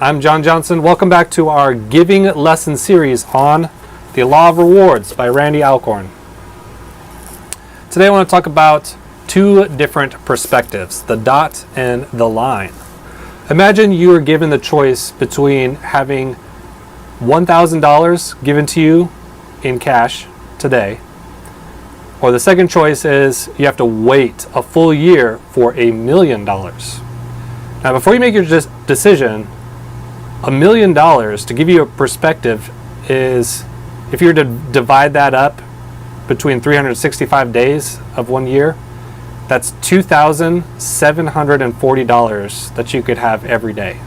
I'm John Johnson. Welcome back to our giving lesson series on the Law of Rewards by Randy Alcorn. Today I want to talk about two different perspectives, the dot and the line. Imagine you are given the choice between having $1,000 given to you in cash today, or the second choice is you have to wait a full year for $1 million. Now, before you make your decision, $1 million, to give you a perspective, is if you were to divide that up between 365 days of 1 year, that's $2,740 that you could have every day.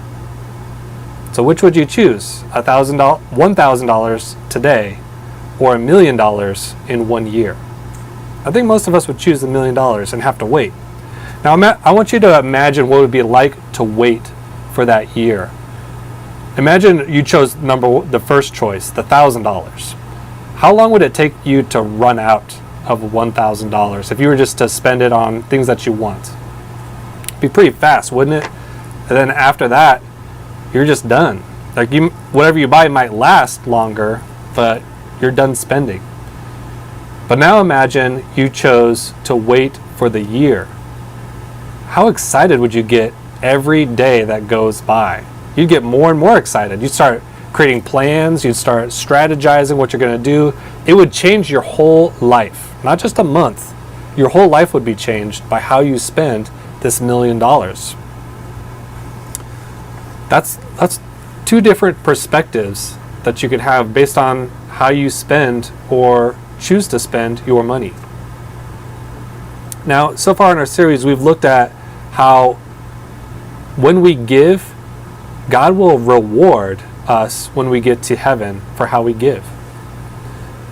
So which would you choose? $1,000 today or $1 million in 1 year? I think most of us would choose $1 million and have to wait. Now, I want you to imagine what it would be like to wait for that year. Imagine you chose the first choice, the $1,000. How long would it take you to run out of $1,000 if you were just to spend it on things that you want? It'd be pretty fast, wouldn't it? And then after that, you're just done. Whatever you buy might last longer, but you're done spending. But now imagine you chose to wait for the year. How excited would you get every day that goes by? You'd get more and more excited. You'd start creating plans. You'd start strategizing what you're going to do. It would change your whole life, not just a month. Your whole life would be changed by how you spend this $1 million. That's two different perspectives that you could have based on how you spend or choose to spend your money. Now, so far in our series, we've looked at how when we give, God will reward us when we get to heaven for how we give.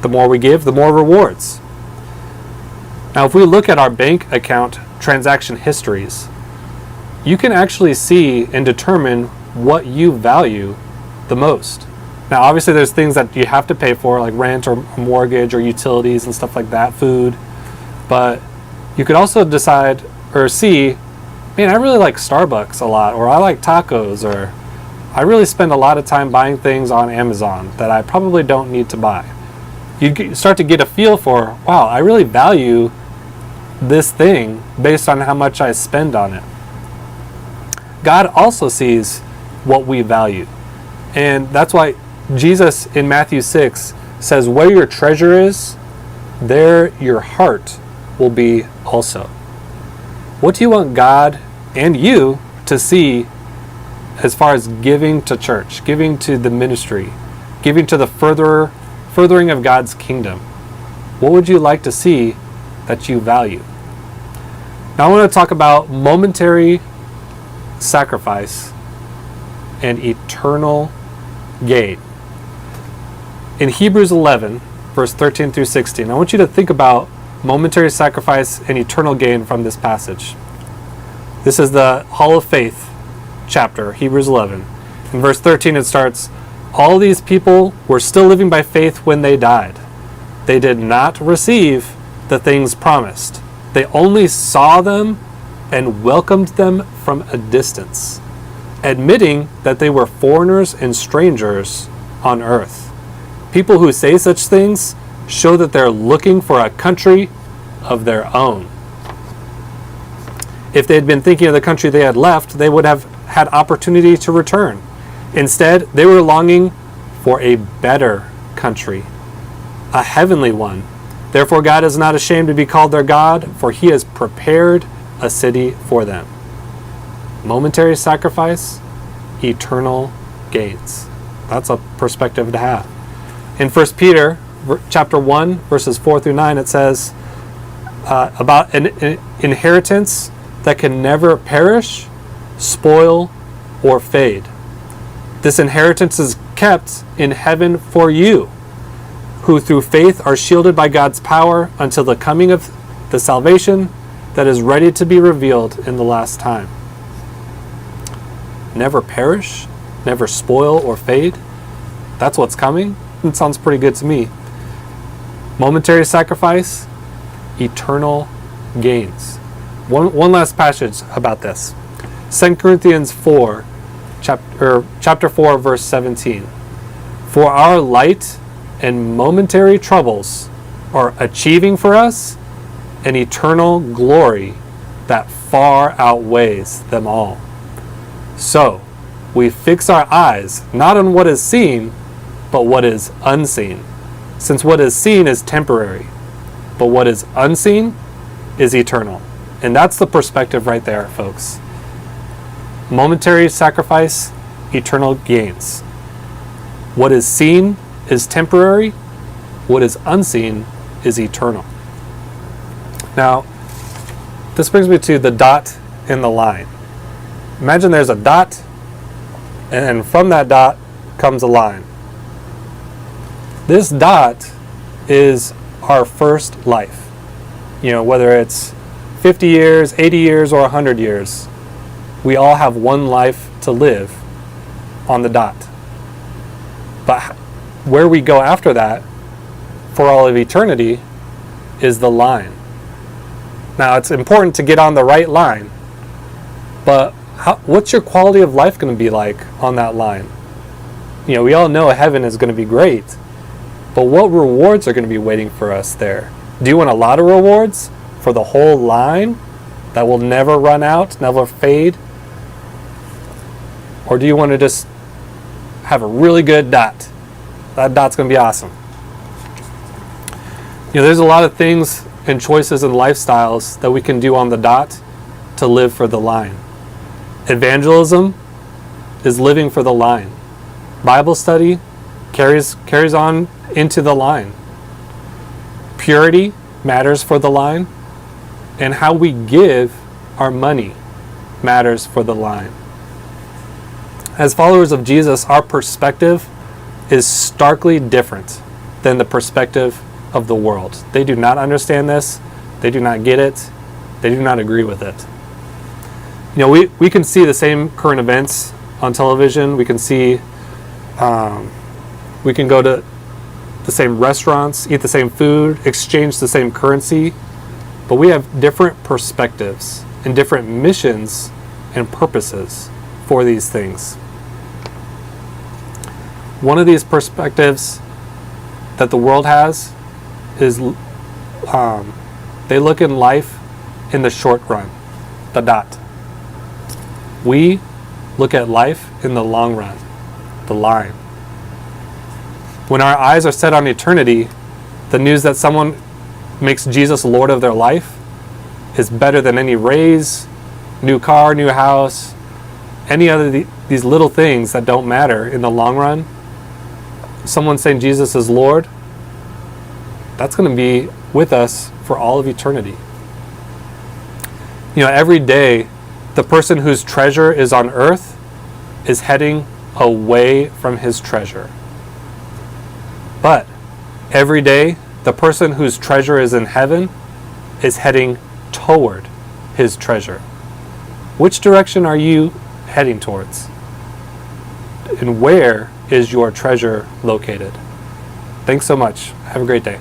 The more we give, the more rewards. Now, if we look at our bank account transaction histories, you can actually see and determine what you value the most. Now, obviously, there's things that you have to pay for, like rent or mortgage or utilities and stuff like that, food. But you could also decide or see, man, I really like Starbucks a lot, or I like tacos, or I really spend a lot of time buying things on Amazon that I probably don't need to buy. You start to get a feel for, wow, I really value this thing based on how much I spend on it. God also sees what we value. And that's why Jesus in Matthew 6 says, where your treasure is, there your heart will be also. What do you want God and you to see as far as giving to church, giving to the ministry, giving to the furthering of God's kingdom? What would you like to see that you value? Now I want to talk about momentary sacrifice and eternal gain. In Hebrews 11, verse 13 through 16, I want you to think about momentary sacrifice and eternal gain from this passage. This is the Hall of Faith chapter, Hebrews 11. In verse 13 it starts, all these people were still living by faith when they died. They did not receive the things promised. They only saw them and welcomed them from a distance, admitting that they were foreigners and strangers on earth. People who say such things show that they're looking for a country of their own. If they had been thinking of the country they had left, they would have had opportunity to return. Instead, they were longing for a better country, a heavenly one. Therefore, God is not ashamed to be called their God, for he has prepared a city for them. Momentary sacrifice, eternal gains. That's a perspective to have. In 1 Peter chapter 1, verses 4 through 9, it says about an inheritance that can never perish, spoil, or fade. This inheritance is kept in heaven for you, who through faith are shielded by God's power until the coming of the salvation that is ready to be revealed in the last time. Never perish, never spoil or fade. That's what's coming. It sounds pretty good to me. Momentary sacrifice, eternal gains. One last passage about this. 2 Corinthians 4 chapter 4, verse 17. For our light and momentary troubles are achieving for us an eternal glory that far outweighs them all. So, we fix our eyes not on what is seen, but what is unseen. Since what is seen is temporary, but what is unseen is eternal. And that's the perspective right there, folks. Momentary sacrifice, eternal gains. What is seen is temporary. What is unseen is eternal. Now, this brings me to the dot in the line. Imagine there's a dot, and from that dot comes a line. This dot is our first life. Whether it's 50 years, 80 years, or 100 years, we all have one life to live on the dot. But where we go after that, for all of eternity, is the line. Now, it's important to get on the right line, but what's your quality of life going to be like on that line? We all know heaven is going to be great, but what rewards are going to be waiting for us there? Do you want a lot of rewards for the whole line that will never run out, never fade? Or do you want to just have a really good dot? That dot's going to be awesome. There's a lot of things and choices and lifestyles that we can do on the dot to live for the line. Evangelism is living for the line. Bible study carries on into the line. Purity matters for the line. And how we give our money matters for the line. As followers of Jesus, our perspective is starkly different than the perspective of the world. They do not understand this. They do not get it. They do not agree with it. We can see the same current events on television. We can see, we can go to the same restaurants, eat the same food, exchange the same currency, but we have different perspectives and different missions and purposes for these things. One of these perspectives that the world has is they look in life in the short run, the dot. We look at life in the long run, the line. When our eyes are set on eternity, the news that someone makes Jesus Lord of their life is better than any raise, new car, new house, any other these little things that don't matter in the long run. Someone saying Jesus is Lord, that's going to be with us for all of eternity. Every day, the person whose treasure is on earth is heading away from his treasure. But every day, the person whose treasure is in heaven is heading toward his treasure. Which direction are you heading towards? And where is your treasure located? Thanks so much. Have a great day.